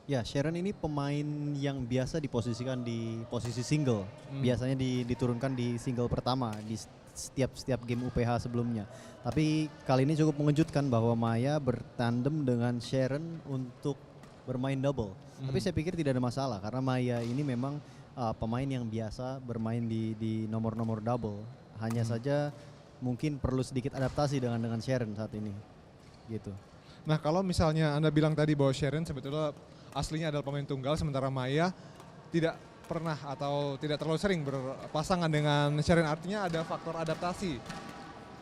Ya, Sharon ini pemain yang biasa diposisikan di posisi single. Biasanya diturunkan di single pertama di setiap game UPH sebelumnya. Tapi kali ini cukup mengejutkan bahwa Maya bertandem dengan Sharon untuk bermain double. Tapi saya pikir tidak ada masalah karena Maya ini memang pemain yang biasa bermain di nomor-nomor double. Hanya saja mungkin perlu sedikit adaptasi dengan Sharon saat ini. Gitu. Nah, kalau misalnya Anda bilang tadi bahwa Sharon sebetulnya aslinya adalah pemain tunggal, sementara Maya tidak pernah atau tidak terlalu sering berpasangan dengan Sharon, artinya ada faktor adaptasi.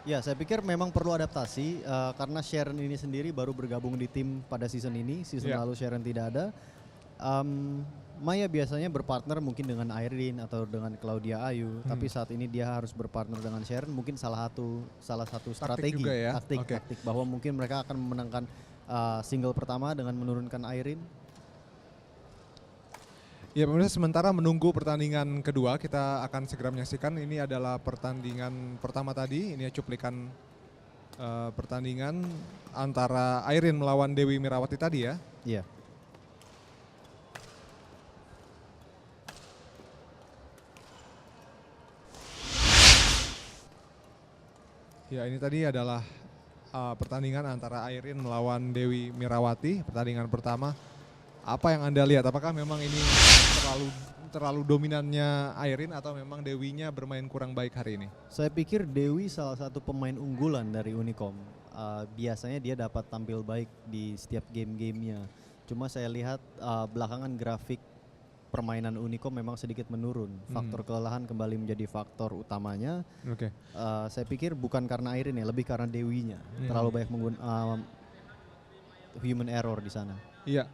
Ya, saya pikir memang perlu adaptasi karena Sharon ini sendiri baru bergabung di tim pada season ini. Season lalu Sharon tidak ada. Maya biasanya berpartner mungkin dengan Irene atau dengan Claudia Ayu, tapi saat ini dia harus berpartner dengan Sharon. Mungkin salah satu strategi juga ya? taktik bahwa mungkin mereka akan memenangkan single pertama dengan menurunkan Irene. Ya pemirsa, sementara menunggu pertandingan kedua, kita akan segera menyaksikan. Ini adalah pertandingan pertama tadi, ini cuplikan pertandingan antara Irene melawan Dewi Mirawati tadi ya. Iya. Ya, ini tadi adalah pertandingan antara Irene melawan Dewi Mirawati, pertandingan pertama. Apa yang Anda lihat? Apakah memang ini terlalu dominannya Irene atau memang Dewinya bermain kurang baik hari ini? Saya pikir Dewi salah satu pemain unggulan dari Unicom. Biasanya dia dapat tampil baik di setiap game-gamenya. Cuma saya lihat belakangan grafik permainan Unicom memang sedikit menurun. Faktor kelelahan kembali menjadi faktor utamanya. Oke. Saya pikir bukan karena Irene ya, lebih karena Dewinya. Terlalu banyak human error di sana. Iya.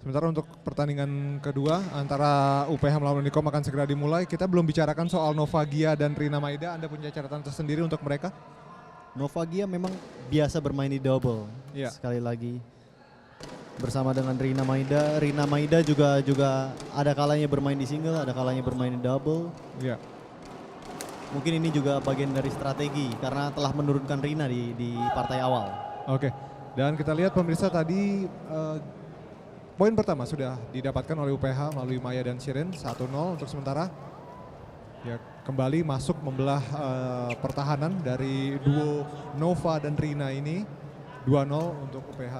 Sementara untuk pertandingan kedua antara UPH melawan Unicom akan segera dimulai. Kita belum bicarakan soal Novagia dan Rina Maida. Anda punya catatan tersendiri untuk mereka? Novagia memang biasa bermain di double. Sekali lagi bersama dengan Rina Maida. Rina Maida juga ada kalanya bermain di single, ada kalanya bermain di double. Iya. Mungkin ini juga bagian dari strategi karena telah menurunkan Rina di partai awal. Oke. Dan kita lihat pemirsa tadi poin pertama sudah didapatkan oleh UPH melalui Maya dan Shirin, 1-0 untuk sementara. Ya, kembali masuk membelah pertahanan dari duo Nova dan Rina ini, 2-0 untuk UPH.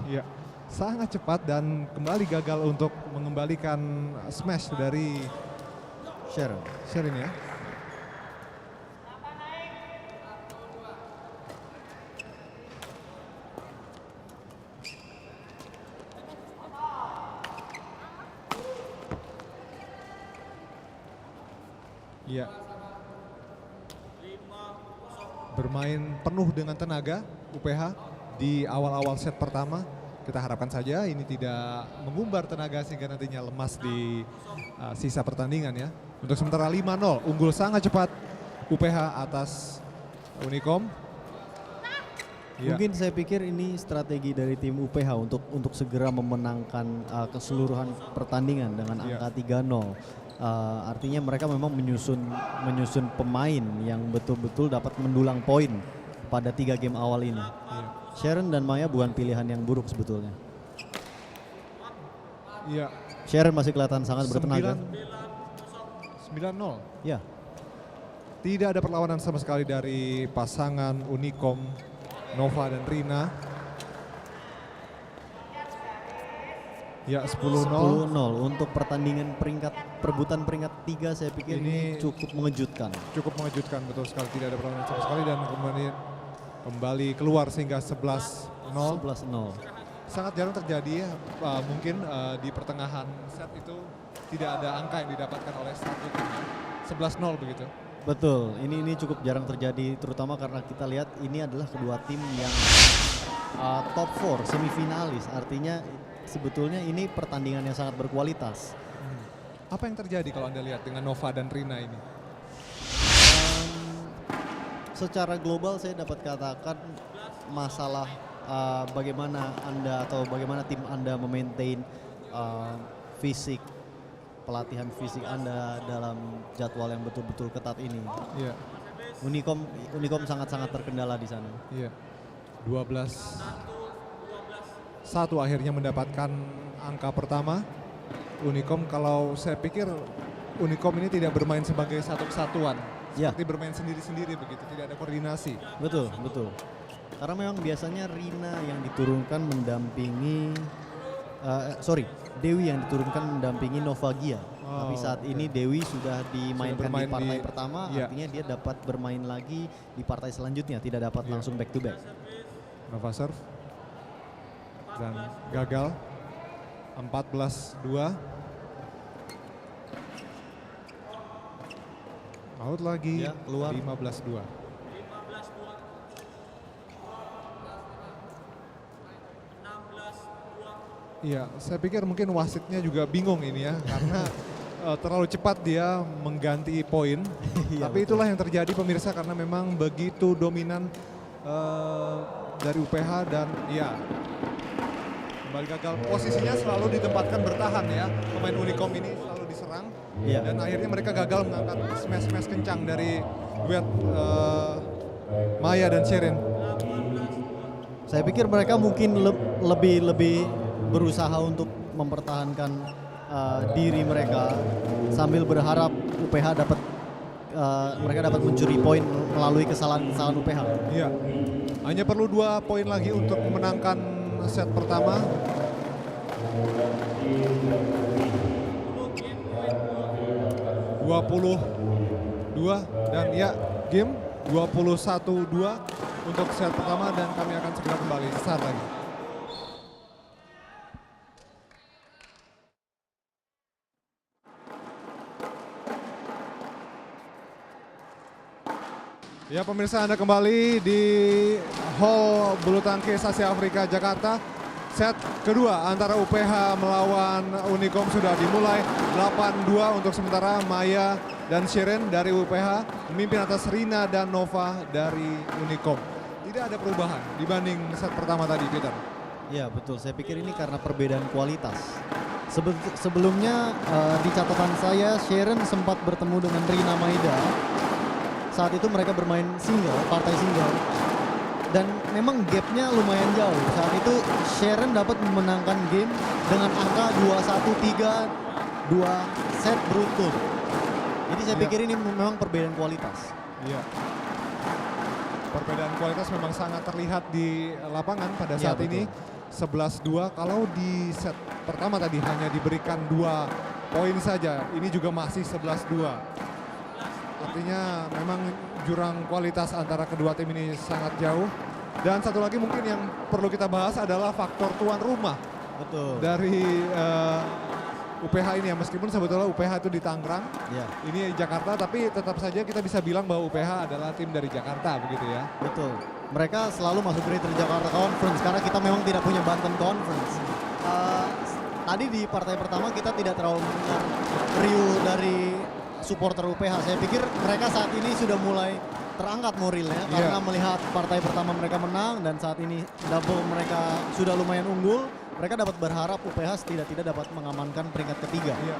Ya, sangat cepat dan kembali gagal untuk mengembalikan smash dari Shirin ya. Iya. Bermain penuh dengan tenaga UPH di awal-awal set pertama. Kita harapkan saja ini tidak mengumbar tenaga sehingga nantinya lemas di sisa pertandingan ya. Untuk sementara 5-0, unggul sangat cepat UPH atas Unicom. Mungkin saya pikir ini strategi dari tim UPH untuk segera memenangkan keseluruhan pertandingan dengan angka 3-0. Artinya mereka memang menyusun pemain yang betul-betul dapat mendulang poin pada 3 game awal ini. Sharon dan Maya bukan pilihan yang buruk sebetulnya. Iya. Sharon masih kelihatan sangat bertenaga. 9-0. Ya. Tidak ada perlawanan sama sekali dari pasangan Unicom, Nova dan Rina. Ya, 10-0 untuk pertandingan perebutan peringkat 3 saya pikir ini cukup mengejutkan. Cukup mengejutkan, betul sekali, tidak ada perlawanan sama sekali dan kemudian kembali keluar sehingga 11-0. Sangat jarang terjadi ya, mungkin di pertengahan set itu tidak ada angka yang didapatkan oleh satu tim. 11-0 begitu. Betul, ini cukup jarang terjadi terutama karena kita lihat ini adalah kedua tim yang top 4 semifinalis, artinya sebetulnya ini pertandingan yang sangat berkualitas. Apa yang terjadi kalau Anda lihat dengan Nova dan Rina ini? Secara global saya dapat katakan masalah bagaimana Anda atau bagaimana tim Anda memaintain fisik, pelatihan fisik Anda dalam jadwal yang betul-betul ketat ini. Iya. Unicom sangat-sangat terkendala di sana. Iya. 12 akhirnya mendapatkan angka pertama. Unicom, kalau saya pikir Unicom ini tidak bermain sebagai satu kesatuan. Ya. Seperti bermain sendiri-sendiri begitu, tidak ada koordinasi. Betul, betul. Karena memang biasanya Rina yang diturunkan mendampingi, Dewi yang diturunkan mendampingi Novagia. Tapi saat ini Dewi sudah dimainkan di partai pertama, artinya dia dapat bermain lagi di partai selanjutnya, tidak dapat langsung back to back. Nova serve dan gagal. 14-2. Out lagi, Ya, keluar. 15-2. Iya, saya pikir mungkin wasitnya juga bingung ini ya, karena terlalu cepat dia mengganti poin. Iya, Tapi itulah yang terjadi pemirsa, karena memang begitu dominan dari UPH dan ya kembali gagal. Posisinya selalu ditempatkan bertahan ya, pemain Unicom ini selalu diserang. Iya. Dan akhirnya mereka gagal mengangkat smash-smash kencang dari duet Maya dan Sherin. Saya pikir mereka mungkin lebih berusaha untuk mempertahankan diri mereka sambil berharap UPH dapat mereka dapat mencuri poin melalui kesalahan UPH. Iya. Hanya perlu 2 poin lagi untuk memenangkan set pertama. (21-2) dan ya game 21-2 untuk set pertama, dan kami akan segera kembali saat lagi. Ya pemirsa, Anda kembali di Hall Bulu Tangkis Asia Afrika Jakarta. Set kedua antara UPH melawan Unicom sudah dimulai. 8-2 untuk sementara. Maya dan Sherin dari UPH memimpin atas Rina dan Nova dari Unicom. Tidak ada perubahan dibanding set pertama tadi, Peter. Ya betul, saya pikir ini karena perbedaan kualitas. Sebelumnya di catatan saya, Sherin sempat bertemu dengan Rina Maida. Saat itu mereka bermain single, partai single. Dan memang gapnya lumayan jauh. Saat itu Sherin dapat memenangkan game dengan angka 2-1-3, 2 set beruntun. Jadi saya pikir ini memang perbedaan kualitas. Iya. Perbedaan kualitas memang sangat terlihat di lapangan pada saat ini. 11-2, kalau di set pertama tadi hanya diberikan 2 poin saja, ini juga masih 11-2. Artinya memang jurang kualitas antara kedua tim ini sangat jauh. Dan satu lagi mungkin yang perlu kita bahas adalah faktor tuan rumah. Betul. Dari UPH ini ya, meskipun sebetulnya UPH itu di Tangerang, Ya. ini Jakarta, tapi tetap saja kita bisa bilang bahwa UPH adalah tim dari Jakarta begitu ya. Betul. Mereka selalu masuk Greater Jakarta Conference karena kita memang tidak punya Banten Conference. Tadi di partai pertama kita tidak terlalu mendengar riuh dari supporter UPH. Saya pikir mereka saat ini sudah mulai terangkat morilnya karena melihat partai pertama mereka menang dan saat ini double mereka sudah lumayan unggul. Mereka dapat berharap UPH tidak dapat mengamankan peringkat ketiga. Iya.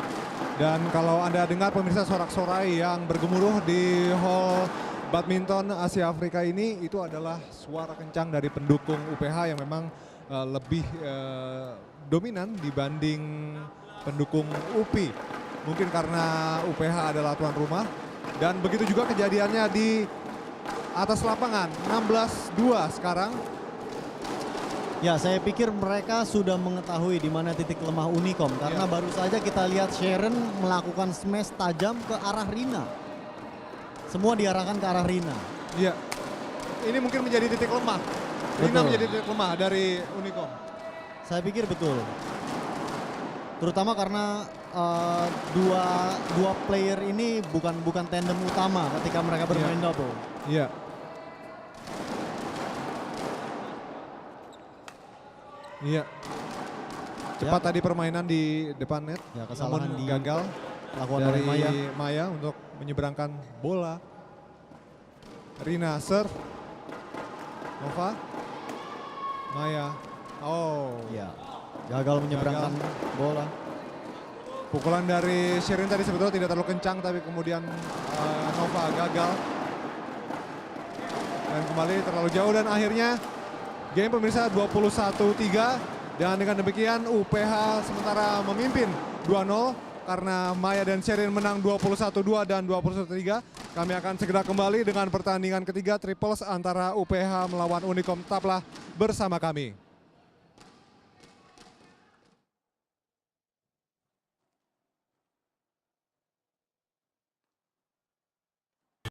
Dan kalau Anda dengar pemirsa sorak-sorai yang bergemuruh di Hall Badminton Asia Afrika ini, itu adalah suara kencang dari pendukung UPH yang memang lebih dominan dibanding pendukung UPI. Mungkin karena UPH adalah tuan rumah, dan begitu juga kejadiannya di atas lapangan. 16-2 sekarang. Ya, saya pikir mereka sudah mengetahui di mana titik lemah Unicom karena baru saja kita lihat Sherin melakukan smash tajam ke arah Rina. Semua diarahkan ke arah Rina. Iya. Ini mungkin menjadi titik lemah. Rina menjadi titik lemah dari Unicom. Saya pikir betul. Terutama karena dua player ini bukan tandem utama ketika mereka bermain double. Iya. Iya. Cepat tadi permainan di depan net, Ya, kesalahan namun di gagal lakukan dari oleh Maya untuk menyeberangkan bola. Rina serve. Nova. Maya. Oh. Ya, gagal menyeberangkan bola. Pukulan dari Sherin tadi sebetulnya tidak terlalu kencang, tapi kemudian Nova gagal. Dan kembali terlalu jauh dan akhirnya game pemirsa 21-3 Dan dengan demikian UPH sementara memimpin 2-0 karena Maya dan Sherin menang 21-2 dan 21-3. Kami akan segera kembali dengan pertandingan ketiga triples antara UPH melawan Unicom. Tetaplah bersama kami.